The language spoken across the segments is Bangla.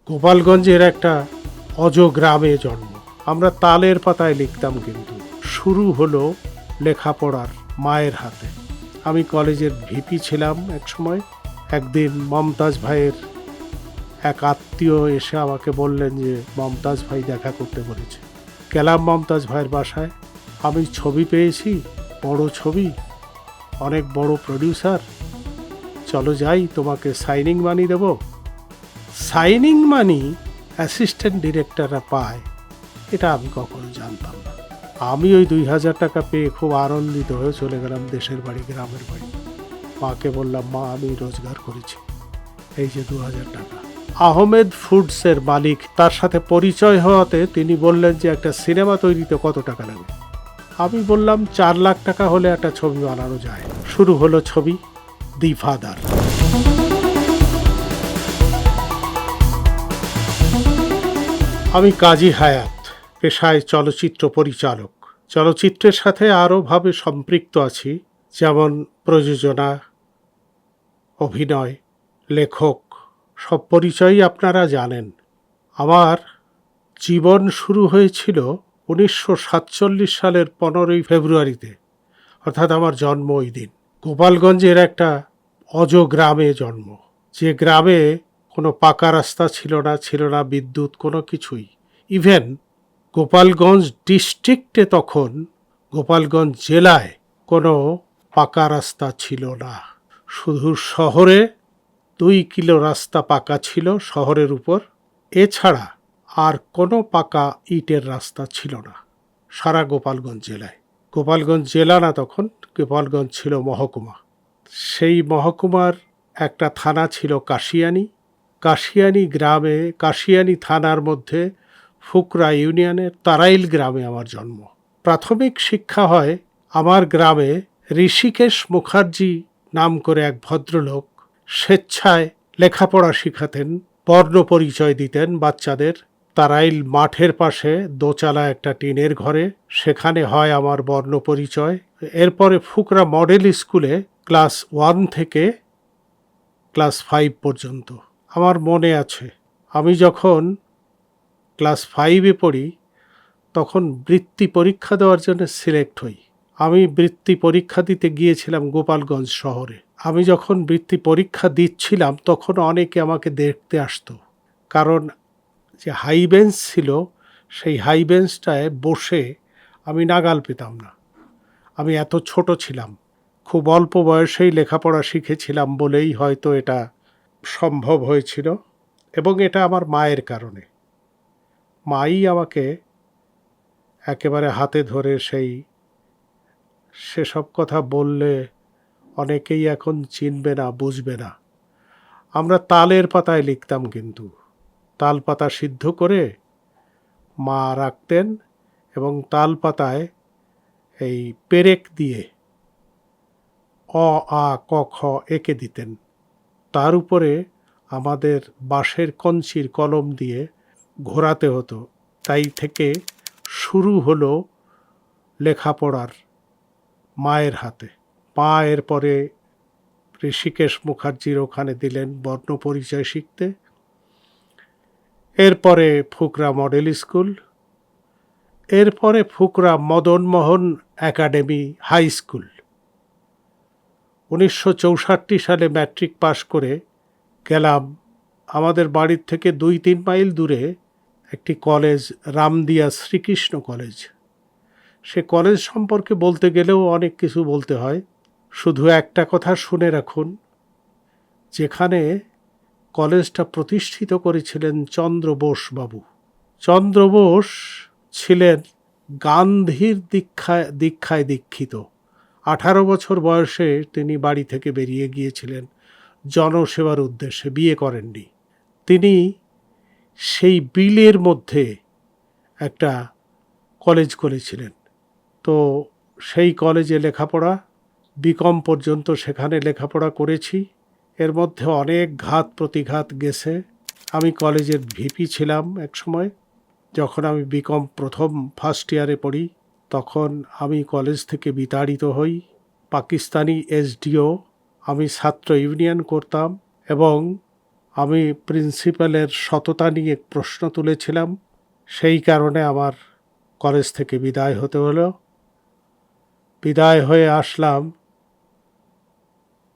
গোপালগঞ্জের একটা অজ গ্রামে জন্ম। আমরা তালের পাতায় লিখতাম, কিন্তু শুরু হলো লেখাপড়ার মায়ের হাতে। আমি কলেজের ভিপি ছিলাম এক সময়। একদিন মমতাজ ভাইয়ের এক আত্মীয় এসে আমাকে বললেন যে মমতাজ ভাই দেখা করতে বলেছে। গেলাম মমতাজ ভাইয়ের বাসায়। আমি ছবি পেয়েছি, বড় ছবি, অনেক বড় প্রডিউসার, চলো যাই, তোমাকে সাইনিং মানি দেব। সাইনিং মানি অ্যাসিস্ট্যান্ট ডিরেক্টররা পায়, এটা আমি কখনো জানতাম না। আমি ওই 2000 টাকা পেয়ে খুব আনন্দিত হয়ে চলে গেলাম দেশের বাড়ি, গ্রামের বাড়ি। মাকে বললাম, মা আমি রোজগার করেছি, এই যে 2000 টাকা। আহমেদ ফুডসের মালিক, তার সাথে পরিচয় হওয়াতে তিনি বললেন যে একটা সিনেমা তৈরিতে কত টাকা লাগবে। আমি বললাম 4 লাখ টাকা হলে একটা ছবি বানানো যায়। শুরু হলো ছবি দি ফাদার। আমি কাজী হায়াত, পেশায় চলচ্চিত্র পরিচালক। চলচ্চিত্রের সাথে আরও ভাবে সম্পৃক্ত আছি, যেমন প্রযোজনা, অভিনয়, লেখক, সব পরিচয়ই আপনারা জানেন। আমার জীবন শুরু হয়েছিল 1947 সালের 15ই ফেব্রুয়ারিতে, অর্থাৎ আমার জন্ম ওই দিন। গোপালগঞ্জের একটা অজ গ্রামে জন্ম, যে গ্রামে কোনো পাকা রাস্তা ছিল না বিদ্যুৎ, কোনো কিছুই। ইভেন গোপালগঞ্জ ডিস্ট্রিক্টে তখন, গোপালগঞ্জ জেলায় কোনো পাকা রাস্তা ছিল না। শুধু শহরে 2 কিলো রাস্তা পাকা ছিল শহরের উপর, এছাড়া আর কোনো পাকা ইটের রাস্তা ছিল না সারা গোপালগঞ্জ জেলায়। গোপালগঞ্জ জেলা না তখন, গোপালগঞ্জ ছিল মহকুমা। সেই মহকুমার একটা থানা ছিল কাশিয়ানী। কাশিয়ানী গ্রামে, কাশিয়ানী থানার মধ্যে ফুকরা ইউনিয়নের তারাইল গ্রামে আমার জন্ম। প্রাথমিক শিক্ষা হয় আমার গ্রামে। ঋষিকেশ মুখার্জি নাম করে এক ভদ্রলোক স্বেচ্ছায় লেখাপড়া শিখাতেন, বর্ণ পরিচয় দিতেন বাচ্চাদের। তারাইল মাঠের পাশে দোচালা একটা টিনের ঘরে, সেখানে হয় আমার বর্ণ পরিচয়। এরপরে ফুকরা মডেল স্কুলে ক্লাস 1 থেকে ক্লাস 5 পর্যন্ত। আমার মনে আছে, আমি যখন ক্লাস 5-এ পড়ি তখন বৃত্তি পরীক্ষা দেওয়ার জন্য সিলেক্ট হই। আমি বৃত্তি পরীক্ষা দিতে গিয়েছিলাম গোপালগঞ্জ শহরে। আমি যখন বৃত্তি পরীক্ষা দিচ্ছিলাম তখন অনেকে আমাকে দেখতে আসতো, কারণ যে হাই বেঞ্চ ছিল সেই হাই বেঞ্চটায় বসে আমি নাগাল পেতাম না। আমি এত ছোট ছিলাম, খুব অল্প বয়সেই লেখাপড়া শিখেছিলাম বলেই হয়তো এটা সম্ভব হয়েছিল, এবং এটা আমার মায়ের কারণে। মাই আমাকে একেবারে হাতে ধরে সেসব কথা বললে অনেকেই এখন চিনবে না, বুঝবে না। আমরা তালের পাতায় লিখতাম, কিন্তু তাল পাতা সিদ্ধ করে মা রাখতেন এবং তাল পাতায় এই পেরেক দিয়ে অ আ ক খ এঁকে দিতেন। তার উপরে আমাদের বাঁশের কঞ্চির কলম দিয়ে ঘোরাতে হতো। তাই থেকে শুরু হলো লেখাপড়ার মায়ের হাতে। মা এরপরে ঋষিকেশ মুখার্জির ওখানে দিলেন বর্ণ পরিচয় শিখতে। এরপরে ফুকরা মডেল স্কুল, এরপরে Fukra Madanmohan academy high school. 1964 সালে ম্যাট্রিক পাশ করে গেলাম আমাদের বাড়ির থেকে 2-3 মাইল দূরে একটি কলেজ, রামদিয়া শ্রীকৃষ্ণ কলেজ। সে কলেজ সম্পর্কে বলতে গেলেও অনেক কিছু বলতে হয়। শুধু একটা কথা শুনে রাখুন, যেখানে কলেজটা প্রতিষ্ঠিত করেছিলেন চন্দ্র বোস বাবু। চন্দ্র বোস ছিলেন গান্ধীর দীক্ষায় দীক্ষিত। 18 বছর বয়সে তিনি বাড়ি থেকে বেরিয়ে গিয়েছিলেন জনসেবার উদ্দেশ্যে, বিয়ে করেননি। তিনি সেই বিলের মধ্যে একটা কলেজ করেছিলেন। তো সেই কলেজে লেখাপড়া, বিকম পর্যন্ত সেখানে লেখাপড়া করেছি। এর মধ্যে অনেক ঘাত প্রতিঘাত গেছে। আমি কলেজের ভিপি ছিলাম এক সময়। যখন আমি বিকম প্রথম ফার্স্ট ইয়ারে পড়ি তখন আমি কলেজ থেকে বিতাড়িত হই। পাকিস্তানি এসডিও, আমি ছাত্র ইউনিয়ন করতাম এবং আমি প্রিন্সিপালের সততা নিয়ে প্রশ্ন তুলেছিলাম, সেই কারণে আমার কলেজ থেকে বিদায় হতে হলো। বিদায় হয়ে আসলাম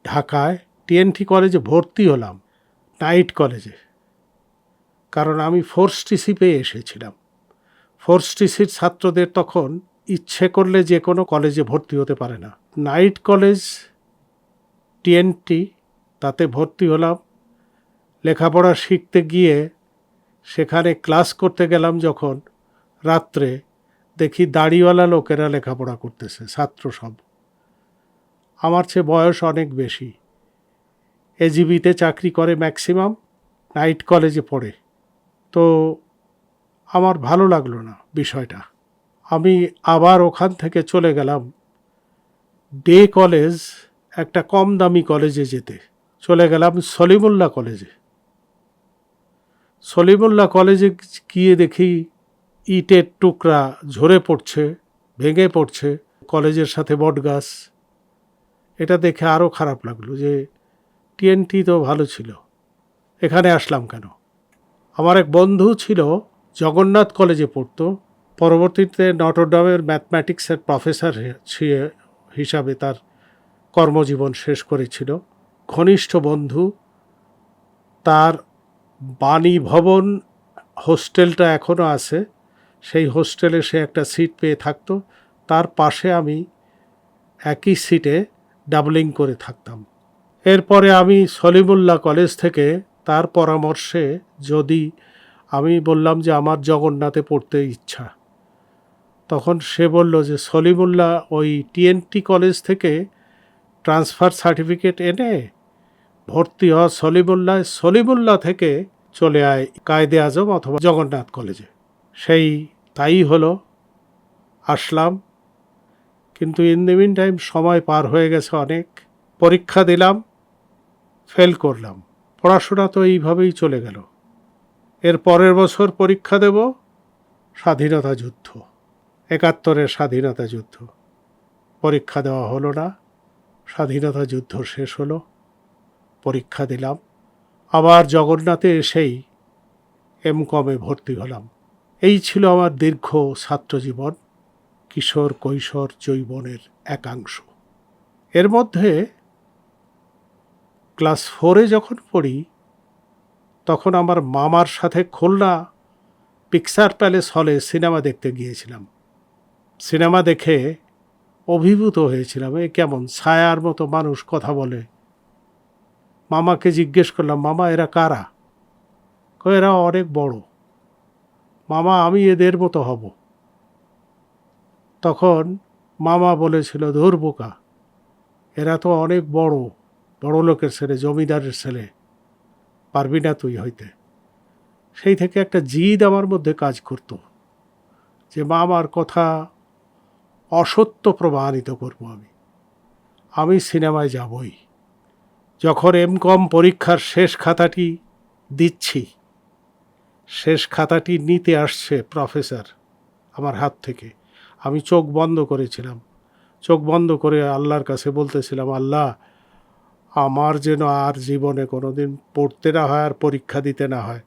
ঢাকায়, টিএনটি কলেজে ভর্তি হলাম, নাইট কলেজে। কারণ আমি ফোর্স টিসি পেয়ে এসেছিলাম। ফোর্স টিসির ছাত্রদের তখন ইচ্ছে করলে যে কোনো কলেজে ভর্তি হতে পারে না। নাইট কলেজ টিএনটি, তাতে ভর্তি হলাম। লেখাপড়া শিখতে গিয়ে সেখানে ক্লাস করতে গেলাম যখন, রাত্রে দেখি দাড়িওয়ালা লোকেরা লেখাপড়া করতেছে, ছাত্র সব। আমার চেয়ে বয়স অনেক বেশি, এজিবিতে চাকরি করে ম্যাক্সিমাম, নাইট কলেজে পড়ে। তো আমার ভালো লাগলো না বিষয়টা। আমি আবার ওখান থেকে চলে গেলাম ডে কলেজ, একটা কম দামি কলেজে যেতে। চলে গেলাম সলিমুল্লাহ কলেজে। সলিমুল্লাহ কলেজে গিয়ে দেখি ইটের টুকরা ঝরে পড়ছে, ভেঙে পড়ছে, কলেজের সাথে বটগাছ। এটা দেখে আরও খারাপ লাগলো যে টিএনটি তো ভালো ছিল, এখানে আসলাম কেন। আমার এক বন্ধু ছিল, জগন্নাথ কলেজে পড়তো, পরবর্তীতে নটরডামের ম্যাথমেটিক্সের প্রফেসর হিসাবে তার কর্মজীবন শেষ করেছিল। ঘনিষ্ঠ বন্ধু, তার বাণী ভবন হোস্টেলটা এখনও আছে, সেই হোস্টেলে সে একটা সিট পেয়ে থাকতো। তার পাশে আমি একই সিটে ডাবলিং করে থাকতাম। এরপরে আমি সলিমুল্লাহ কলেজ থেকে তার পরামর্শে, যদি আমি বললাম যে আমার জগন্নাথে পড়তে ইচ্ছা, তখন সে বলল যে সলিমুল্লাহ ওই টিএনটি কলেজ থেকে ট্রান্সফার সার্টিফিকেট এনে ভর্তি হওয়া সলিমুল্লাহ থেকে চলে আয় কায়েদে আজম অথবা জগন্নাথ কলেজে। সেই তাই হলো, আসলাম। কিন্তু ইন দ্য মিন টাইম সময় পার হয়ে গেছে অনেক। পরীক্ষা দিলাম, ফেল করলাম। পড়াশোনা তো এইভাবেই চলে গেল। এর পরের বছর পরীক্ষা দেব, স্বাধীনতা যুদ্ধ, ৭১-এর স্বাধীনতা যুদ্ধ। পরীক্ষা দেওয়া হলো না, স্বাধীনতা যুদ্ধ শেষ হলো। পরীক্ষা দিলাম, আবার জগন্নাথে এসেই এমকমে ভর্তি হলাম। এই ছিল আমার দীর্ঘ ছাত্রজীবন, কিশোর কৈশোর যৌবনের একাংশ। এর মধ্যে ক্লাস 4-এ যখন পড়ি, তখন আমার মামার সাথে খুলনা পিকচার প্যালেস হলে সিনেমা দেখতে গিয়েছিলাম। সিনেমা দেখে অভিভূত হয়েছিলাম, এ কেমন ছায়ার মতো মানুষ কথা বলে। মামাকে জিজ্ঞেস করলাম, মামা এরা কারা? এরা অনেক বড়। মামা আমি এদের মতো হব। তখন মামা বলেছিল, ধুর বোকা, এরা তো অনেক বড়, বড় লোকের ছেলে, জমিদারের ছেলে, পারবি না তুই হইতে। সেই থেকে একটা জিদ আমার মধ্যে কাজ করত যে মামার কথা অসত্য প্রমাণিত করব আমি সিনেমায় যাবই। যখন এমকম পরীক্ষার শেষ খাতাটি দিচ্ছি, শেষ খাতাটি নিতে আসছে প্রফেসর আমার হাত থেকে, আমি চোখ বন্ধ করেছিলাম। চোখ বন্ধ করে আল্লাহর কাছে বলতেছিলাম, আল্লাহ আমার যেন আর জীবনে কোনো দিন পড়তে না হয় আর পরীক্ষা দিতে না হয়,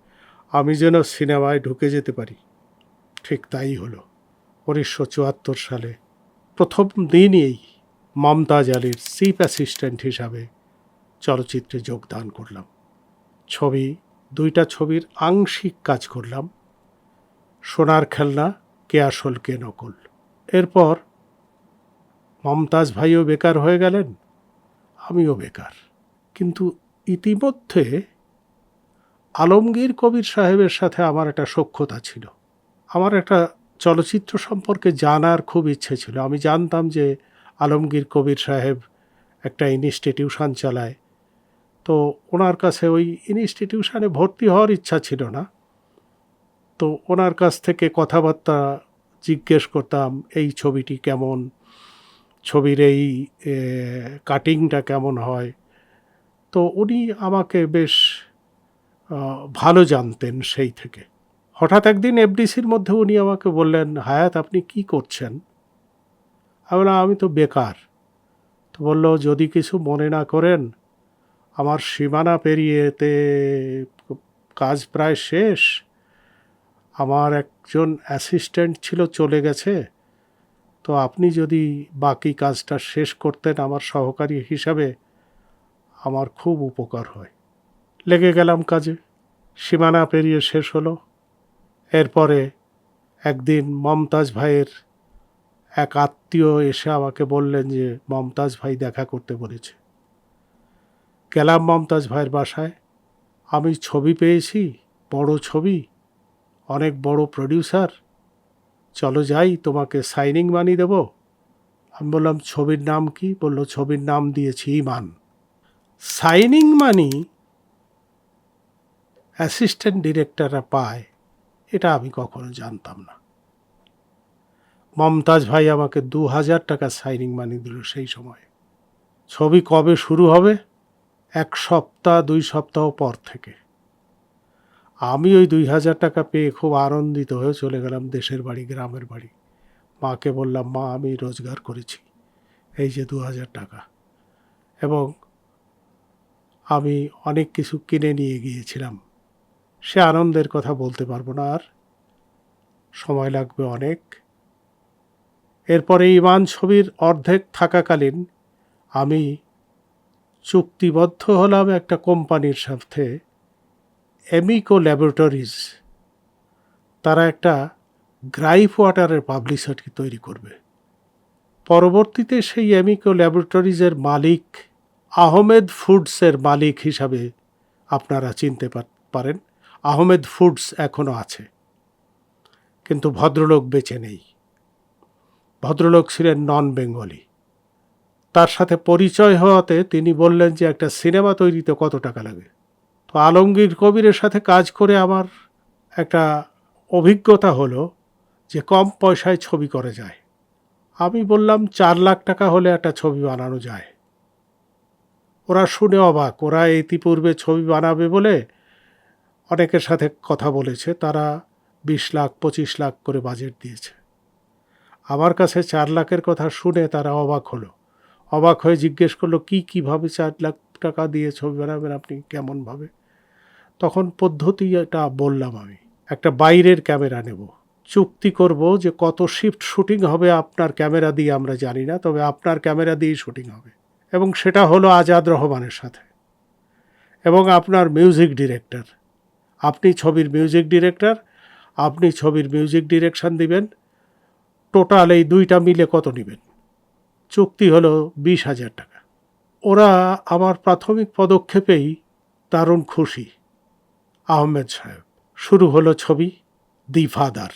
আমি যেন সিনেমায় ঢুকে যেতে পারি। ঠিক তাই হলো। 1974 সালে প্রথম দিনই মমতাজ আলীর চিফ অ্যাসিস্ট্যান্ট হিসাবে চলচ্চিত্রে যোগদান করলাম। দুইটা ছবির আংশিক কাজ করলাম, সোনার খেলনা, কে আসল কে নকল। এরপর মমতাজ ভাইও বেকার হয়ে গেলেন, আমিও বেকার। কিন্তু ইতিমধ্যে আলমগীর কবির সাহেবের সাথে আমার একটা সখ্যতা ছিল। আমার একটা চলচ্চিত্র সম্পর্কে জানার খুব ইচ্ছে ছিল। আমি জানতাম যে আলমগীর কবির সাহেব একটা ইনস্টিটিউশন চালায়, তো ওনার কাছে ওই ইনস্টিটিউশনে ভর্তি হওয়ার ইচ্ছা ছিল না। তো ওনার কাছ থেকে কথাবার্তা জিজ্ঞেস করতাম, এই ছবিটি কেমন, ছবির এই কাটিংটা কেমন হয়। তো উনি আমাকে বেশ ভালো জানতেন সেই থেকে। হঠাৎ একদিন এফডিসির মধ্যে উনি আমাকে বললেন, হায়াত আপনি কি করছেন? আমি বললাম, আমি তো বেকার। তো বলল, যদি কিছু মনে না করেন, আমার সীমানা পেরিয়েতে কাজ প্রায় শেষ। আমার একজন অ্যাসিস্ট্যান্ট ছিল, চলে গেছে। তো আপনি যদি বাকি কাজটা শেষ করতেন আমার সহকারী হিসাবে, আমার খুব উপকার হয়। লেগে গেলাম কাজে। সীমানা পেরিয়ে শেষ হলো। এরপরে একদিন মমতাজ ভাইয়ের এক আত্মীয় এসে আমাকে বললেন যে মমতাজ ভাই দেখা করতে বলেছে। গেলাম মমতাজ ভাইয়ের বাসায়। আমি ছবি পেয়েছি, বড় ছবি, অনেক বড় প্রডিউসার, চলো যাই, তোমাকে সাইনিং মানি দেব। আমি বললাম ছবির নাম কি? বলল ছবির নাম দিয়েছি ইমান। সাইনিং মানি অ্যাসিস্ট্যান্ট ডিরেক্টররা পায়, এটা আমি কখনো জানতাম না। মমতাজ ভাই আমাকে 2000 টাকা সাইনিং মানি দিল সেই সময়। ছবি কবে শুরু হবে? 1 সপ্তাহ 2 সপ্তাহ পর থেকে। আমি ওই 2000 টাকা পেয়ে খুব আনন্দিত হয়ে চলে গেলাম দেশের বাড়ি, গ্রামের বাড়ি। মাকে বললাম, মা আমি রোজগার করেছি, এই যে 2000 টাকা। এবং আমি অনেক কিছু কিনে নিয়ে গিয়েছিলাম। সে আনন্দের কথা বলতে পারবো না, আর সময় লাগবে অনেক। এরপরে ইমান ছবির অর্ধেক থাকাকালীন আমি চুক্তিবদ্ধ হলাম একটা কোম্পানির সাথে, এমিকো ল্যাবরেটরিজ। তারা একটা গ্রাইফ ওয়াটারের পাবলিসিটি তৈরি করবে। পরবর্তীতে সেই এমিকো ল্যাবরেটরিজের মালিক আহমেদ ফুডসের মালিক হিসাবে আপনারা চিনতে পারেন। আহমেদ ফুডস এখনও আছে, কিন্তু ভদ্রলোক বেঁচে নেই। ভদ্রলোক ছিলেন নন বেঙ্গলি। তার সাথে পরিচয় হওয়াতে তিনি বললেন যে একটা সিনেমা তৈরিতে কত টাকা লাগে। তো আলমগীর কবিরের সাথে কাজ করে আমার একটা অভিজ্ঞতা হলো যে কম পয়সায় ছবি করা যায়। আমি বললাম 4 লাখ টাকা হলে একটা ছবি বানানো যায়। ওরা শুনে অবাক। ওরা ইতিপূর্বে ছবি বানাবে বলে অনেকের সাথে কথা বলেছে, তারা 20 লাখ 25 লাখ করে বাজেট দিয়েছে। আমার কাছে 4 লাখের কথা শুনে তারা অবাক হলো। অবাক হয়ে জিজ্ঞেস করলো, কীভাবে 4 লাখ টাকা দিয়ে ছবি বানাবেন আপনি, কেমনভাবে? তখন পদ্ধতিটা বললাম আমি। একটা বাইরের ক্যামেরা নেব, চুক্তি করব যে কত শিফট শুটিং হবে আপনার ক্যামেরা দিয়ে আমরা জানি না, তবে আপনার ক্যামেরা দিয়েই শুটিং হবে। এবং সেটা হলো আজাদ রহমানের সাথে। এবং আপনার মিউজিক ডিরেক্টর, আপনি ছবির মিউজিক ডিরেক্টর, আপনি ছবির মিউজিক ডিরেকশন দিবেন। টোটাল এই দুইটা মিলে কত নেবেন? চুক্তি হলো 20,000 টাকা। ওরা আমার প্রাথমিক পদক্ষেপেই দারুণ খুশি। আহমেদ সাহেব। শুরু হলো ছবি দি ফাদার।